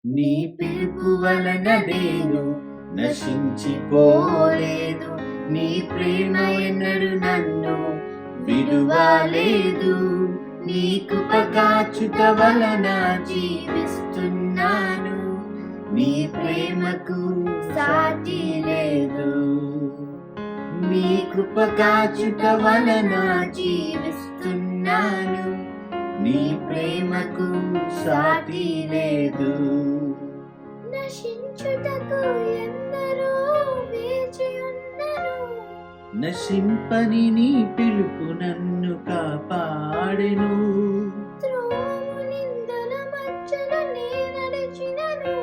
నీ పిలుపు వలన నేను నశించిపోలేదు. నీ ప్రేమ ఎన్నడు నన్ను విడువలేదు. నీ కృప కాచుట వలన జీవిస్తున్నాను. నీ ప్రేమకు సాటి లేదు. నీ కృప కాచుట వలన జీవిస్తున్నాను. నీ ప్రేమకు సాటి లేదు. నశించుటకు ఎందరో వేచియున్నను. నశింపని నీ పిలుపు నన్ను కాపాడెను. త్రోవ నిందల మధ్యన నే నడిచినను.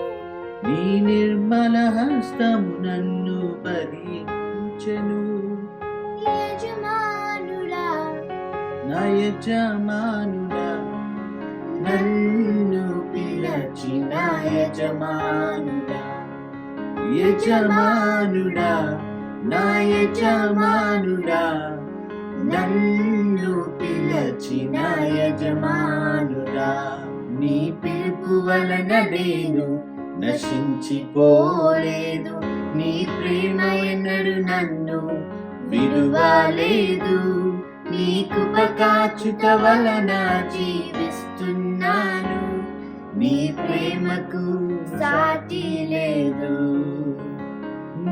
నీ నిర్మల హస్తము నన్ను భరించెను. యజమానుడా, నా యజమానుడా, నన్ను పిలచిన యజమానుడా, యజమానుడా, నా యజమానుడా, నన్ను పిలచిన యజమానుడా. నీ పిలుపు వలన నేను నశించిపోలేదు. నీ ప్రేమ ఎన్నడు నన్ను విడువలేదు. నీ కృప కాచుట వలన జీవిస్తున్నాను. నీ ప్రేమకు సాటి లేదు.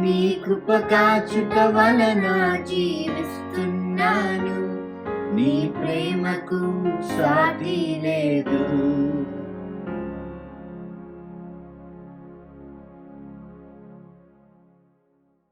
నీ కృప కాచుట వలన జీవిస్తున్నాను. నీ ప్రేమకు సాటి లేదు.